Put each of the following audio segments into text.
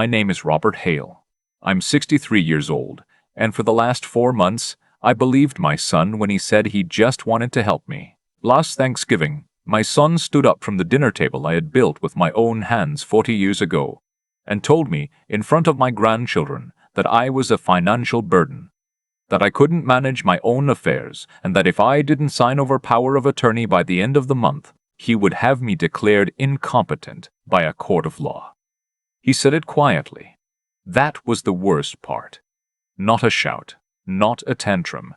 My name is Robert Hale. I'm 63 years old, and for the last 4 months, I believed my son when he said he just wanted to help me. Last Thanksgiving, my son stood up from the dinner table I had built with my own hands 40 years ago and told me in front of my grandchildren that I was a financial burden, that I couldn't manage my own affairs, and that if I didn't sign over power of attorney by the end of the month, he would have me declared incompetent by a court of law. He said it quietly. That was the worst part. Not a shout, not a tantrum.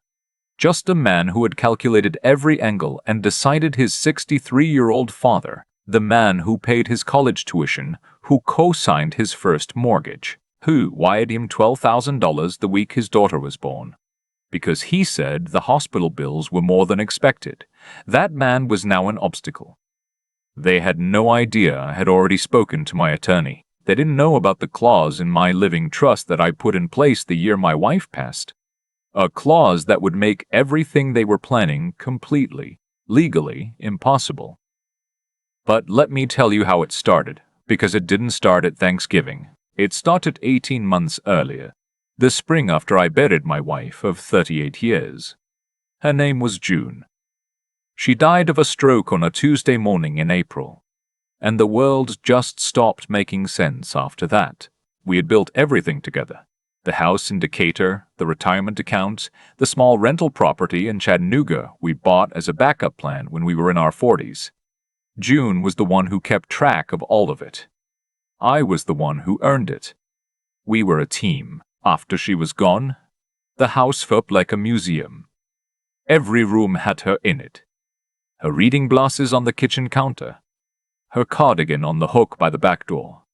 Just a man who had calculated every angle and decided his 63-year-old father, the man who paid his college tuition, who co-signed his first mortgage, who wired him $12,000 the week his daughter was born, because he said the hospital bills were more than expected. That man was now an obstacle. They had no idea I had already spoken to my attorney. They didn't know about the clause in my living trust that I put in place the year my wife passed. A clause that would make everything they were planning completely, legally impossible. But let me tell you how it started, because it didn't start at Thanksgiving. It started 18 months earlier, the spring after I buried my wife of 38 years. Her name was June. She died of a stroke on a Tuesday morning in April. And the world just stopped making sense after that. We had built everything together. The house in Decatur, the retirement account, the small rental property in Chattanooga we bought as a backup plan when we were in our 40s. June was the one who kept track of all of it. I was the one who earned it. We were a team. After she was gone, the house felt like a museum. Every room had her in it. Her reading glasses on the kitchen counter. Her cardigan on the hook by the back door.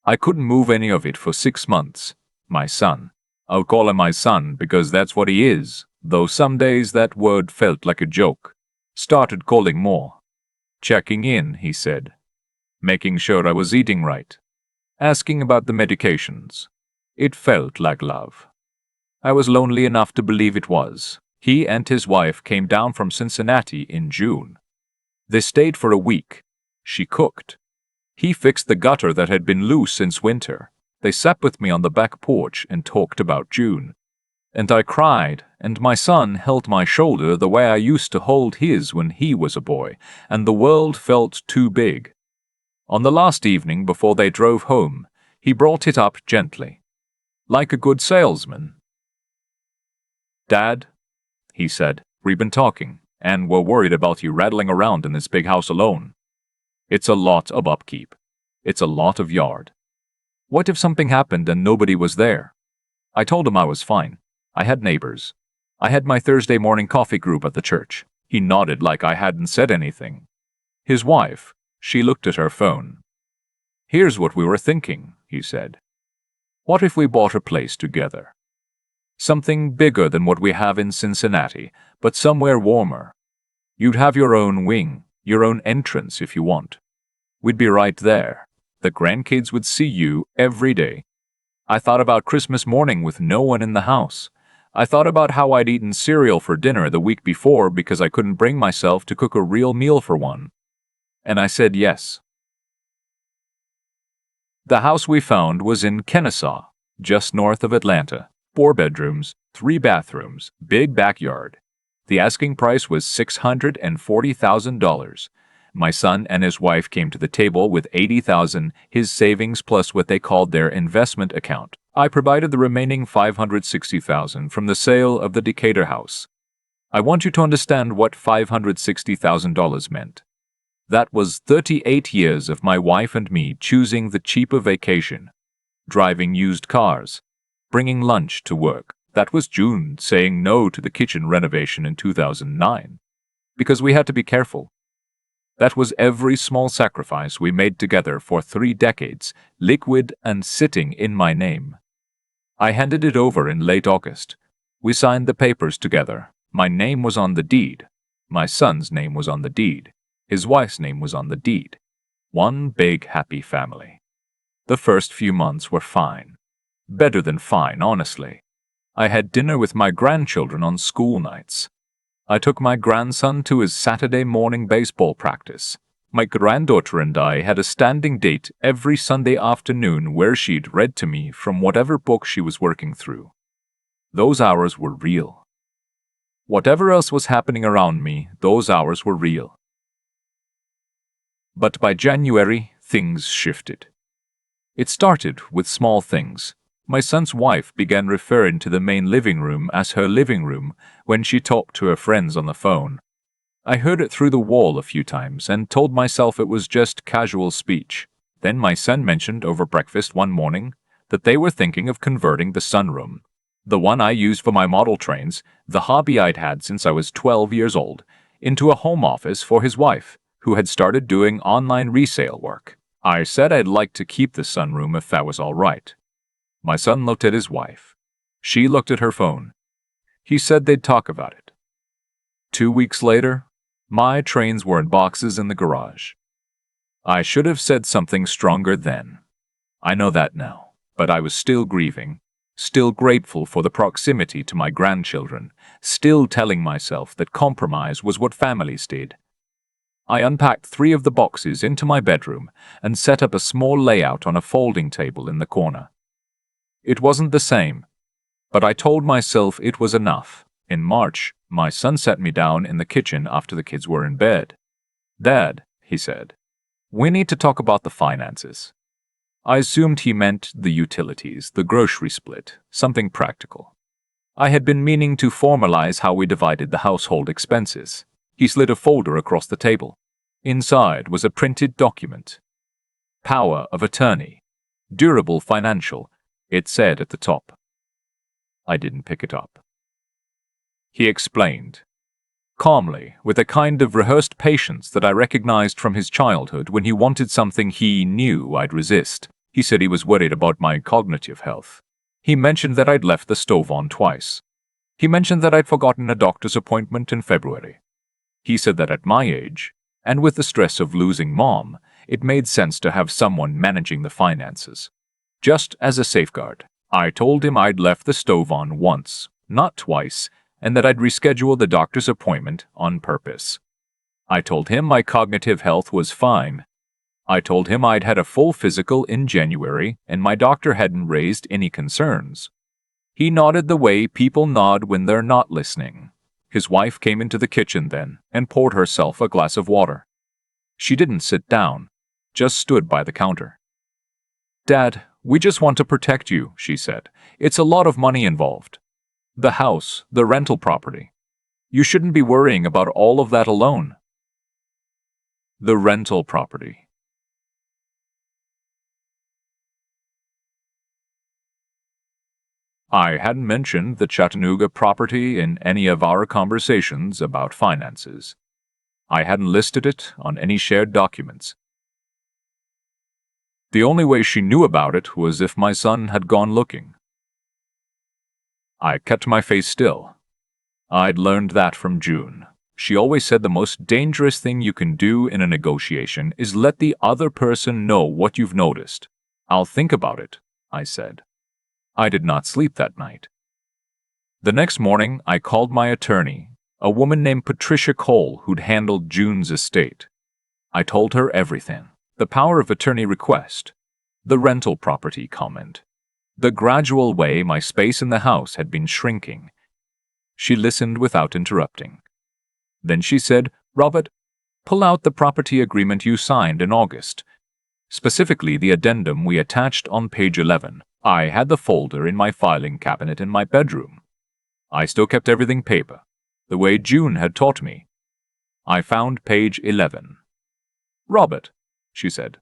I couldn't move any of it for 6 months. My son. I'll call him my son because that's what he is, though some days that word felt like a joke. Started calling more. Checking in, he said. Making sure I was eating right. Asking about the medications. It felt like love. I was lonely enough to believe it was. He and his wife came down from Cincinnati in June. They stayed for a week. She cooked. He fixed the gutter that had been loose since winter. They sat with me on the back porch and talked about June. And I cried, and my son held my shoulder the way I used to hold his when he was a boy, and the world felt too big. On the last evening before they drove home, he brought it up gently, like a good salesman. "Dad," he said, "we've been talking, and we're worried about you rattling around in this big house alone. It's a lot of upkeep. It's a lot of yard. What if something happened and nobody was there?" I told him I was fine. I had neighbors. I had my Thursday morning coffee group at the church. He nodded like I hadn't said anything. His wife, she looked at her phone. "Here's what we were thinking," he said. "What if we bought a place together? Something bigger than what we have in Cincinnati, but somewhere warmer. You'd have your own wing, your own entrance if you want. We'd be right there. The grandkids would see you every day. I thought about Christmas morning with no one in the house. I thought about how I'd eaten cereal for dinner the week before because I couldn't bring myself to cook a real meal for one. And I said yes." The house we found was in Kennesaw, just north of Atlanta. 4 bedrooms, 3 bathrooms, big backyard. The asking price was $640,000. My son and his wife came to the table with $80,000, his savings plus what they called their investment account. I provided the remaining $560,000 from the sale of the Decatur house. I want you to understand what $560,000 meant. That was 38 years of my wife and me choosing the cheaper vacation, driving used cars, bringing lunch to work. That was June saying no to the kitchen renovation in 2009, because we had to be careful. That was every small sacrifice we made together for 3 decades, liquid and sitting in my name. I handed it over in late August. We signed the papers together. My name was on the deed. My son's name was on the deed. His wife's name was on the deed. One big happy family. The first few months were fine. Better than fine, honestly. I had dinner with my grandchildren on school nights. I took my grandson to his Saturday morning baseball practice. My granddaughter and I had a standing date every Sunday afternoon where she'd read to me from whatever book she was working through. Those hours were real. Whatever else was happening around me, those hours were real. But by January, things shifted. It started with small things. My son's wife began referring to the main living room as her living room when she talked to her friends on the phone. I heard it through the wall a few times and told myself it was just casual speech. Then my son mentioned over breakfast one morning that they were thinking of converting the sunroom, the one I used for my model trains, the hobby I'd had since I was 12 years old, into a home office for his wife, who had started doing online resale work. I said I'd like to keep the sunroom if that was all right. My son looked at his wife. She looked at her phone. He said they'd talk about it. 2 weeks later, my trains were in boxes in the garage. I should have said something stronger then. I know that now, but I was still grieving, still grateful for the proximity to my grandchildren, still telling myself that compromise was what families did. I unpacked 3 of the boxes into my bedroom and set up a small layout on a folding table in the corner. It wasn't the same, but I told myself it was enough. In March, my son sat me down in the kitchen after the kids were in bed. "Dad," he said, "we need to talk about the finances." I assumed he meant the utilities, the grocery split, something practical. I had been meaning to formalize how we divided the household expenses. He slid a folder across the table. Inside was a printed document. Power of attorney. Durable financial, it said at the top. I didn't pick it up. He explained, calmly, with a kind of rehearsed patience that I recognized from his childhood when he wanted something he knew I'd resist. He said he was worried about my cognitive health. He mentioned that I'd left the stove on twice. He mentioned that I'd forgotten a doctor's appointment in February. He said that at my age, and with the stress of losing Mom, it made sense to have someone managing the finances. Just as a safeguard, I told him I'd left the stove on once, not twice, and that I'd reschedule the doctor's appointment on purpose. I told him my cognitive health was fine. I told him I'd had a full physical in January and my doctor hadn't raised any concerns. He nodded the way people nod when they're not listening. His wife came into the kitchen then and poured herself a glass of water. She didn't sit down, just stood by the counter. "Dad, we just want to protect you," she said. "It's a lot of money involved. The house, the rental property. You shouldn't be worrying about all of that alone." The rental property. I hadn't mentioned the Chattanooga property in any of our conversations about finances. I hadn't listed it on any shared documents. The only way she knew about it was if my son had gone looking. I kept my face still. I'd learned that from June. She always said the most dangerous thing you can do in a negotiation is let the other person know what you've noticed. "I'll think about it," I said. I did not sleep that night. The next morning, I called my attorney, a woman named Patricia Cole who'd handled June's estate. I told her everything. The power of attorney request, the rental property comment, the gradual way my space in the house had been shrinking. She listened without interrupting. Then she said, "Robert, pull out the property agreement you signed in August. Specifically the addendum we attached on page 11. I had the folder in my filing cabinet in my bedroom. I still kept everything paper, the way June had taught me. I found page 11. "Robert," she said,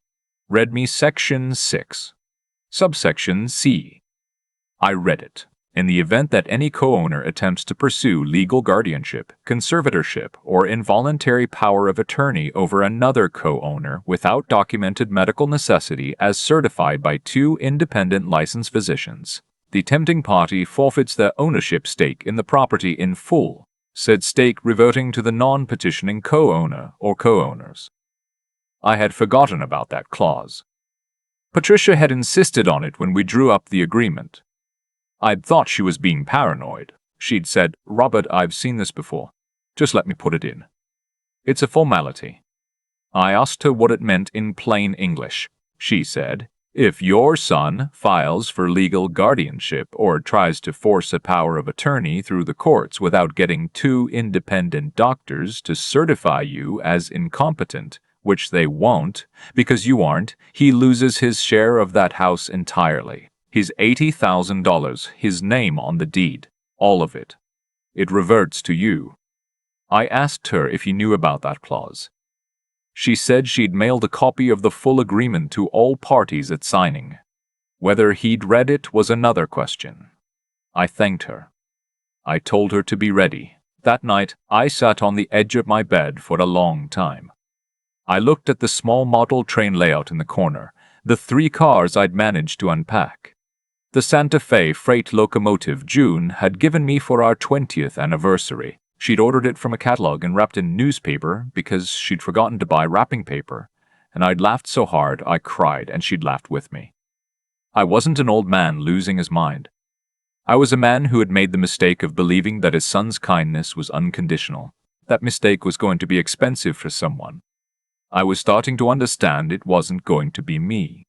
"read me section 6, subsection C." I read it. In the event that any co-owner attempts to pursue legal guardianship, conservatorship, or involuntary power of attorney over another co-owner without documented medical necessity as certified by 2 independent licensed physicians, the tempting party forfeits their ownership stake in the property in full, said stake reverting to the non-petitioning co-owner or co-owners. I had forgotten about that clause. Patricia had insisted on it when we drew up the agreement. I'd thought she was being paranoid. She'd said, "Robert, I've seen this before. Just let me put it in. It's a formality." I asked her what it meant in plain English. She said, "If your son files for legal guardianship or tries to force a power of attorney through the courts without getting two independent doctors to certify you as incompetent, which they won't, because you aren't, he loses his share of that house entirely. His $80,000, his name on the deed, all of it. It reverts to you." I asked her if he knew about that clause. She said she'd mailed a copy of the full agreement to all parties at signing. Whether he'd read it was another question. I thanked her. I told her to be ready. That night, I sat on the edge of my bed for a long time. I looked at the small model train layout in the corner, the 3 cars I'd managed to unpack. The Santa Fe freight locomotive June had given me for our 20th anniversary. She'd ordered it from a catalog and wrapped in newspaper because she'd forgotten to buy wrapping paper, and I'd laughed so hard I cried and she'd laughed with me. I wasn't an old man losing his mind. I was a man who had made the mistake of believing that his son's kindness was unconditional. That mistake was going to be expensive for someone. I was starting to understand it wasn't going to be me.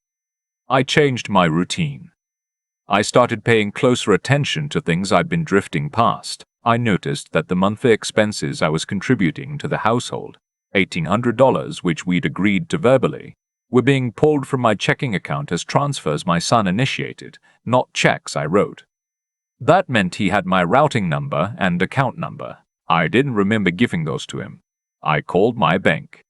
I changed my routine. I started paying closer attention to things I'd been drifting past. I noticed that the monthly expenses I was contributing to the household, $1,800 which we'd agreed to verbally, were being pulled from my checking account as transfers my son initiated, not checks I wrote. That meant he had my routing number and account number. I didn't remember giving those to him. I called my bank.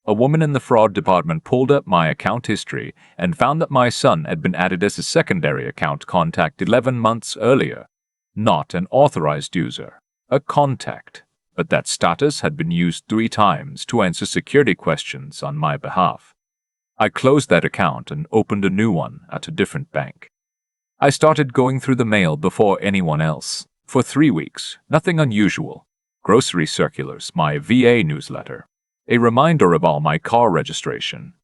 A woman in the fraud department pulled up my account history and found that my son had been added as a secondary account contact 11 months earlier. Not an authorized user, a contact, but that status had been used 3 times to answer security questions on my behalf. I closed that account and opened a new one at a different bank. I started going through the mail before anyone else. For 3 weeks, nothing unusual. Grocery circulars, my VA newsletter, a reminder of all my car registration.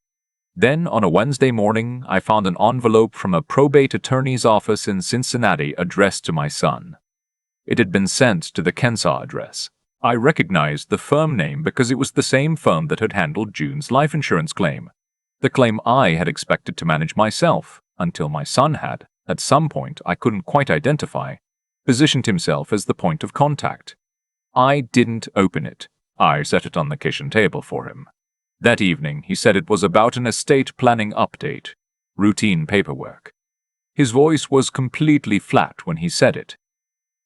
Then, on a Wednesday morning, I found an envelope from a probate attorney's office in Cincinnati addressed to my son. It had been sent to the Kensaw address. I recognized the firm name because it was the same firm that had handled June's life insurance claim, the claim I had expected to manage myself, until my son had, at some point I couldn't quite identify, positioned himself as the point of contact. I didn't open it. I set it on the kitchen table for him. That evening, he said it was about an estate planning update, routine paperwork. His voice was completely flat when he said it.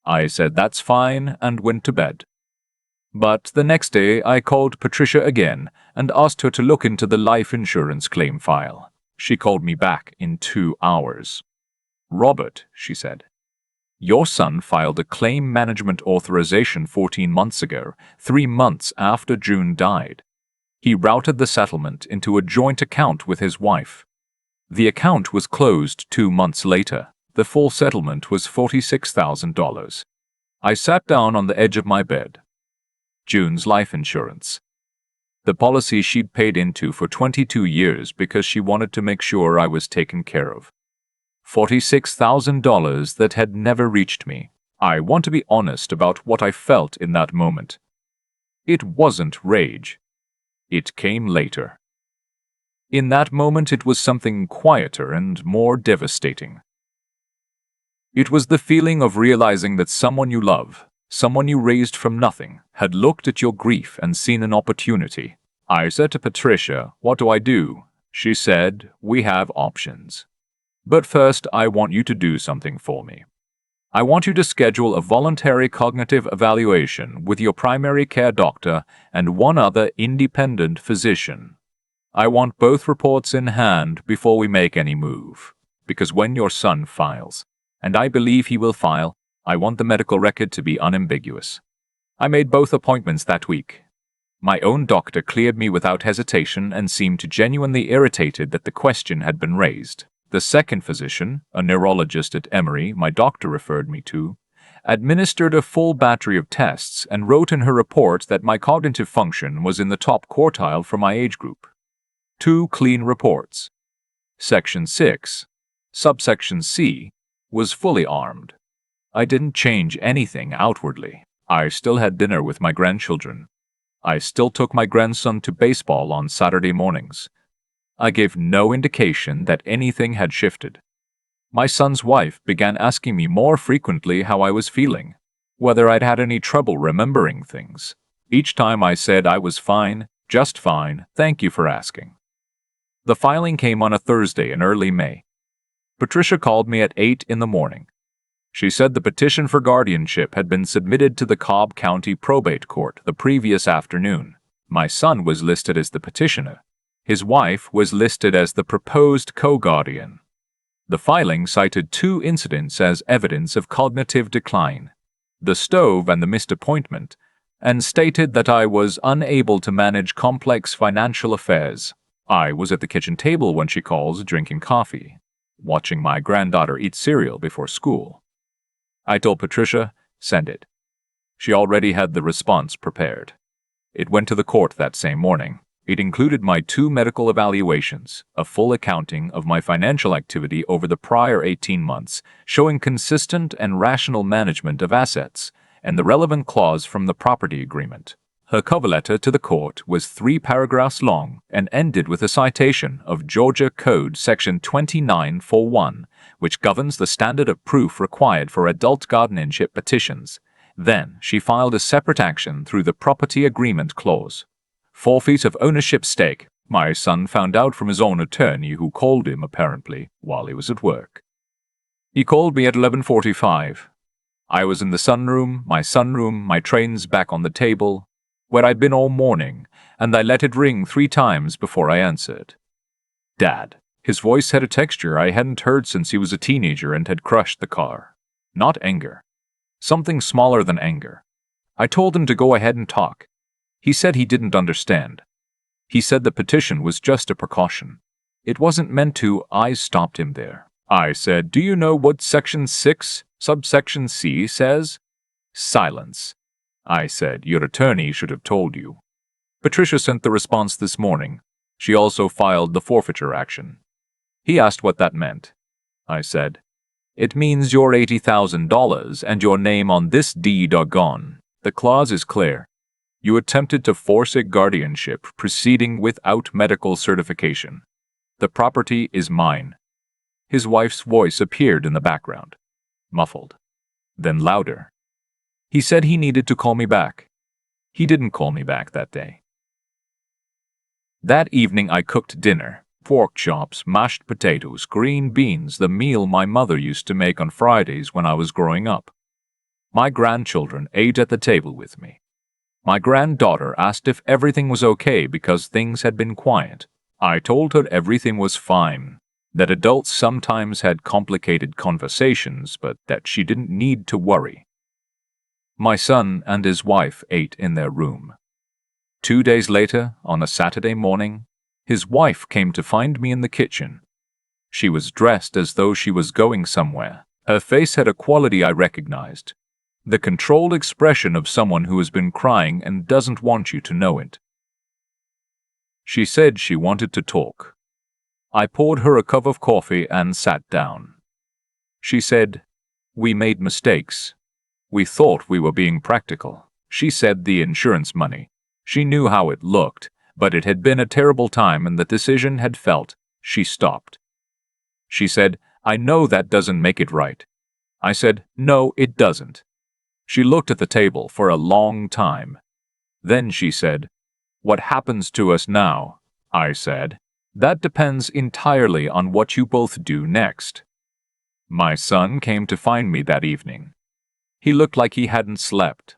I said that's fine and went to bed. But the next day, I called Patricia again and asked her to look into the life insurance claim file. She called me back in 2 hours. "Robert," she said, "your son filed a claim management authorization 14 months ago, 3 months after June died. He routed the settlement into a joint account with his wife. The account was closed 2 months later. The full settlement was $46,000. I sat down on the edge of my bed. June's life insurance. The policy she'd paid into for 22 years because she wanted to make sure I was taken care of. $46,000 that had never reached me. I want to be honest about what I felt in that moment. It wasn't rage. It came later. In that moment, it was something quieter and more devastating. It was the feeling of realizing that someone you love, someone you raised from nothing, had looked at your grief and seen an opportunity. I said to Patricia, "What do I do?" She said, "We have options. But first, I want you to do something for me. I want you to schedule a voluntary cognitive evaluation with your primary care doctor and one other independent physician. I want both reports in hand before we make any move, because when your son files, and I believe he will file, I want the medical record to be unambiguous." I made both appointments that week. My own doctor cleared me without hesitation and seemed genuinely irritated that the question had been raised. The second physician, a neurologist at Emory my doctor referred me to, administered a full battery of tests and wrote in her report that my cognitive function was in the top quartile for my age group. 2 clean reports. Section 6, subsection C, was fully armed. I didn't change anything outwardly. I still had dinner with my grandchildren. I still took my grandson to baseball on Saturday mornings. I gave no indication that anything had shifted. My son's wife began asking me more frequently how I was feeling, whether I'd had any trouble remembering things. Each time I said I was fine, just fine, thank you for asking. The filing came on a Thursday in early May. Patricia called me at 8 in the morning. She said the petition for guardianship had been submitted to the Cobb County Probate Court the previous afternoon. My son was listed as the petitioner. His wife was listed as the proposed co-guardian. The filing cited 2 incidents as evidence of cognitive decline, the stove and the missed appointment, and stated that I was unable to manage complex financial affairs. I was at the kitchen table when she calls, drinking coffee, watching my granddaughter eat cereal before school. I told Patricia, send it. She already had the response prepared. It went to the court that same morning. It included my 2 medical evaluations, a full accounting of my financial activity over the prior 18 months, showing consistent and rational management of assets, and the relevant clause from the property agreement. Her cover letter to the court was 3 paragraphs long and ended with a citation of Georgia Code Section 2941, which governs the standard of proof required for adult guardianship petitions. Then she filed a separate action through the property agreement clause. Forfeit of ownership stake, my son found out from his own attorney, who called him, apparently, while he was at work. He called me at 11:45. I was in the sunroom, my train's back on the table, where I'd been all morning, and I let it ring 3 times before I answered. Dad. His voice had a texture I hadn't heard since he was a teenager and had crushed the car. Not anger. Something smaller than anger. I told him to go ahead and talk. He said he didn't understand. He said the petition was just a precaution. It wasn't meant to. I stopped him there. I said, do you know what Section 6, subsection C says? Silence. I said, your attorney should have told you. Patricia sent the response this morning. She also filed the forfeiture action. He asked what that meant. I said, it means your $80,000 and your name on this deed are gone. The clause is clear. You attempted to force a guardianship proceeding without medical certification. The property is mine. His wife's voice appeared in the background, muffled, then louder. He said he needed to call me back. He didn't call me back that day. That evening I cooked dinner, pork chops, mashed potatoes, green beans, the meal my mother used to make on Fridays when I was growing up. My grandchildren ate at the table with me. My granddaughter asked if everything was okay because things had been quiet. I told her everything was fine, that adults sometimes had complicated conversations, but that she didn't need to worry. My son and his wife ate in their room. 2 days later, on a Saturday morning, his wife came to find me in the kitchen. She was dressed as though she was going somewhere. Her face had a quality I recognized. The controlled expression of someone who has been crying and doesn't want you to know it. She said she wanted to talk. I poured her a cup of coffee and sat down. She said, we made mistakes. We thought we were being practical. She said the insurance money. She knew how it looked, but it had been a terrible time and the decision had felt. She stopped. She said, I know that doesn't make it right. I said, no, it doesn't. She looked at the table for a long time. Then she said, what happens to us now? I said, that depends entirely on what you both do next. My son came to find me that evening. He looked like he hadn't slept.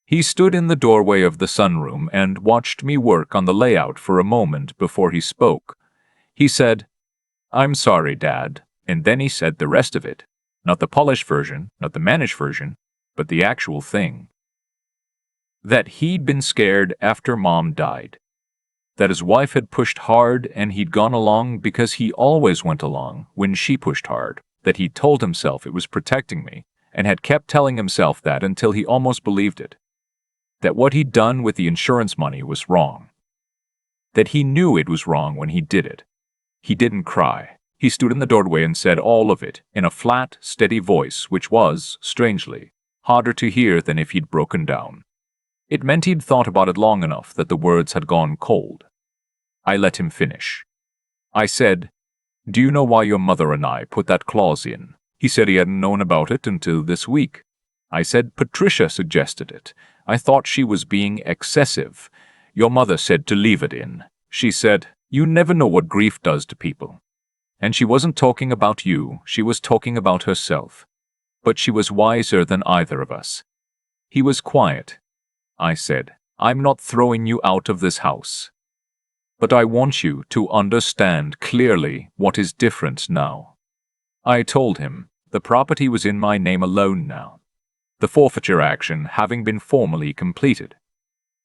He stood in the doorway of the sunroom and watched me work on the layout for a moment before he spoke. He said, I'm sorry, Dad, and then he said the rest of it. Not the polished version, not the managed version, but the actual thing. That he'd been scared after Mom died. That his wife had pushed hard and he'd gone along because he always went along when she pushed hard. That he told himself it was protecting me and had kept telling himself that until he almost believed it. That what he'd done with the insurance money was wrong. That he knew it was wrong when he did it. He didn't cry. He stood in the doorway and said all of it in a flat, steady voice which was, strangely, harder to hear than if he'd broken down. It meant he'd thought about it long enough that the words had gone cold. I let him finish. I said, "Do you know why your mother and I put that clause in?" He said he hadn't known about it until this week. I said, "Patricia suggested it. I thought she was being excessive. Your mother said to leave it in. She said, 'You never know what grief does to people.' And she wasn't talking about you, she was talking about herself. But she was wiser than either of us." He was quiet. I said, "I'm not throwing you out of this house. But I want you to understand clearly what is different now." I told him the property was in my name alone now, the forfeiture action having been formally completed.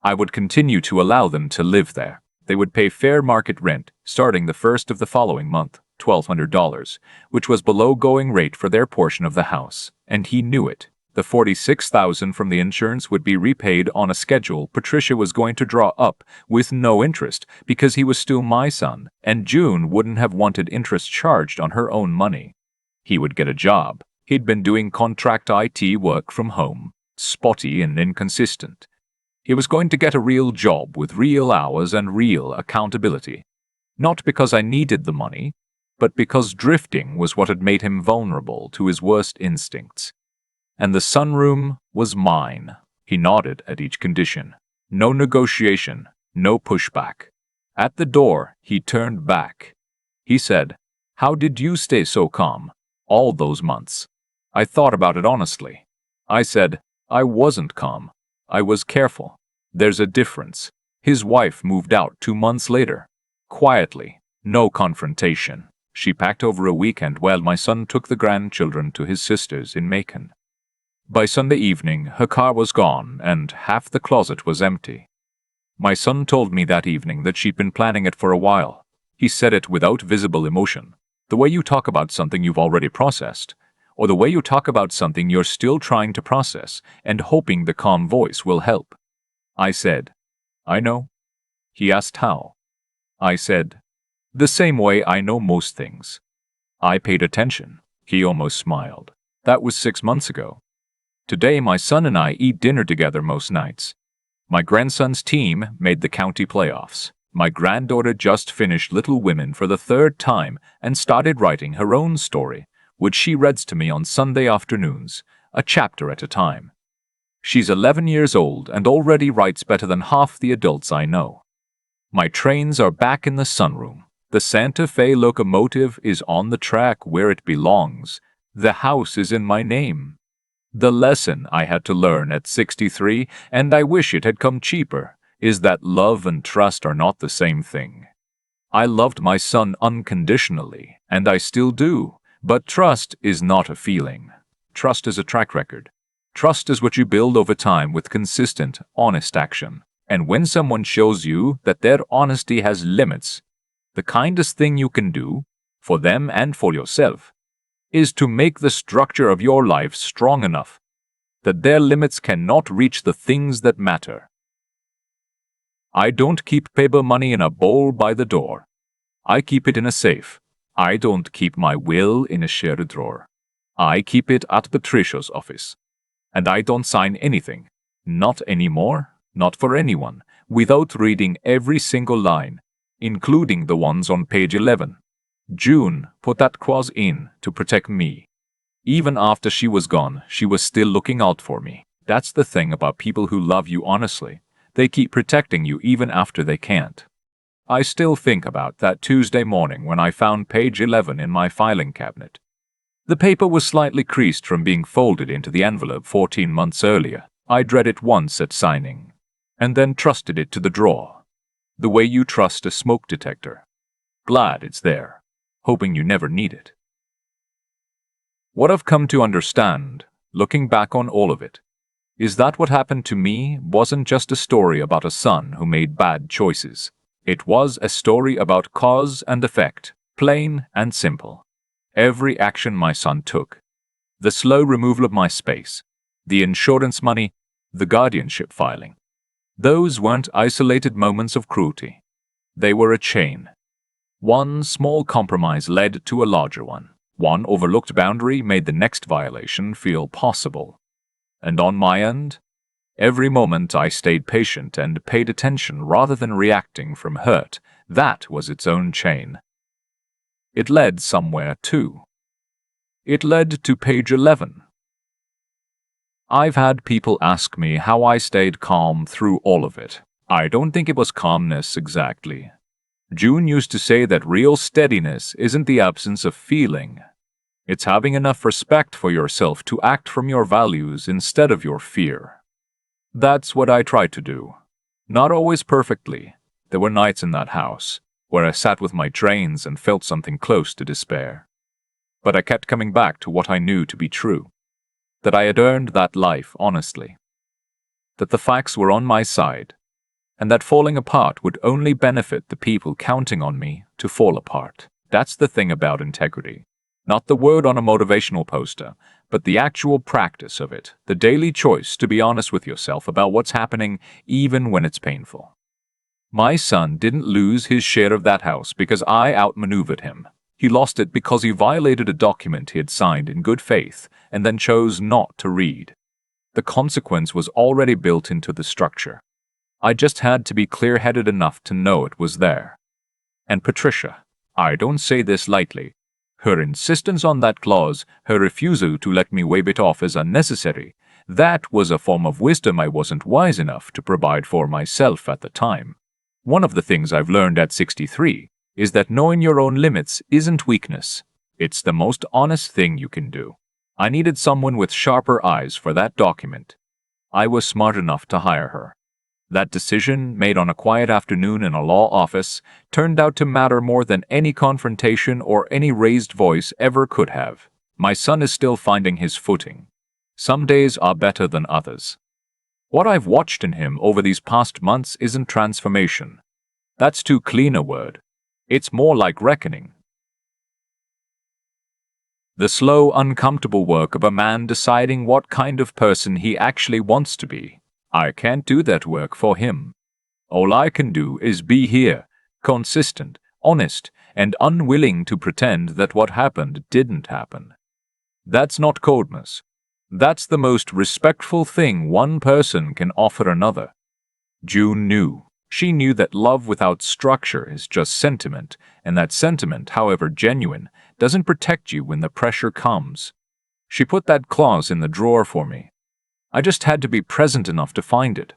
I would continue to allow them to live there. They would pay fair market rent starting the first of the following month, $1,200, which was below going rate for their portion of the house, and he knew it. The $46,000 from the insurance would be repaid on a schedule Patricia was going to draw up with no interest because he was still my son, and June wouldn't have wanted interest charged on her own money. He would get a job. He'd been doing contract IT work from home, spotty and inconsistent. He was going to get a real job with real hours and real accountability. Not because I needed the money, but because drifting was what had made him vulnerable to his worst instincts. And the sunroom was mine. He nodded at each condition. No negotiation, no pushback. At the door, he turned back. He said, "How did you stay so calm all those months?" I thought about it honestly. I said, "I wasn't calm. I was careful. There's a difference." His wife moved out 2 months later. Quietly, no confrontation. She packed over a weekend while my son took the grandchildren to his sister's in Macon. By Sunday evening, her car was gone and half the closet was empty. My son told me that evening that she'd been planning it for a while. He said it without visible emotion. The way you talk about something you've already processed, or the way you talk about something you're still trying to process and hoping the calm voice will help. I said, "I know." He asked how. I said, "The same way I know most things." I paid attention. He almost smiled. That was 6 months ago. Today my son and I eat dinner together most nights. My grandson's team made the county playoffs. My granddaughter just finished Little Women for the 3rd time and started writing her own story, which she reads to me on Sunday afternoons, a chapter at a time. She's 11 years old and already writes better than half the adults I know. My trains are back in the sunroom. The Santa Fe locomotive is on the track where it belongs. The house is in my name. The lesson I had to learn at 63, and I wish it had come cheaper, is that love and trust are not the same thing. I loved my son unconditionally, and I still do, but trust is not a feeling. Trust is a track record. Trust is what you build over time with consistent, honest action. And when someone shows you that their honesty has limits, the kindest thing you can do, for them and for yourself, is to make the structure of your life strong enough that their limits cannot reach the things that matter. I don't keep paper money in a bowl by the door. I keep it in a safe. I don't keep my will in a shared drawer. I keep it at Patricia's office. And I don't sign anything, not anymore, not for anyone, without reading every single line, including the ones on page 11. June put that clause in to protect me. Even after she was gone, she was still looking out for me. That's the thing about people who love you honestly. They keep protecting you even after they can't. I still think about that Tuesday morning when I found page 11 in my filing cabinet. The paper was slightly creased from being folded into the envelope 14 months earlier. I'd read it once at signing, and then trusted it to the drawer. The way you trust a smoke detector. Glad it's there, hoping you never need it. What I've come to understand, looking back on all of it, is that what happened to me wasn't just a story about a son who made bad choices. It was a story about cause and effect, plain and simple. Every action my son took, the slow removal of my space, the insurance money, the guardianship filing, those weren't isolated moments of cruelty. They were a chain. One small compromise led to a larger one. One overlooked boundary made the next violation feel possible. And on my end, Every moment I stayed patient and paid attention rather than reacting from hurt. That was its own chain. It led somewhere too. It led to page 11. I've had people ask me how I stayed calm through all of it. I don't think it was calmness exactly. June used to say that real steadiness isn't the absence of feeling. It's having enough respect for yourself to act from your values instead of your fear. That's what I tried to do. Not always perfectly. There were nights in that house where I sat with my drains and felt something close to despair. But I kept coming back to what I knew to be true. That I had earned that life honestly. That the facts were on my side. And that falling apart would only benefit the people counting on me to fall apart. That's the thing about integrity. Not the word on a motivational poster, but the actual practice of it. The daily choice to be honest with yourself about what's happening even when it's painful. My son didn't lose his share of that house because I outmaneuvered him. He lost it because he violated a document he had signed in good faith and then chose not to read. The consequence was already built into the structure. I just had to be clear-headed enough to know it was there. And Patricia, I don't say this lightly, her insistence on that clause, her refusal to let me wave it off as unnecessary, that was a form of wisdom I wasn't wise enough to provide for myself at the time. One of the things I've learned at 63 is that knowing your own limits isn't weakness. It's the most honest thing you can do. I needed someone with sharper eyes for that document. I was smart enough to hire her. That decision, made on a quiet afternoon in a law office, turned out to matter more than any confrontation or any raised voice ever could have. My son is still finding his footing. Some days are better than others. What I've watched in him over these past months isn't transformation. That's too clean a word. It's more like reckoning. The slow, uncomfortable work of a man deciding what kind of person he actually wants to be. I can't do that work for him. All I can do is be here, consistent, honest, and unwilling to pretend that what happened didn't happen. That's not coldness. That's the most respectful thing one person can offer another. June knew. She knew that love without structure is just sentiment, and that sentiment, however genuine, doesn't protect you when the pressure comes. She put that clause in the drawer for me. I just had to be present enough to find it.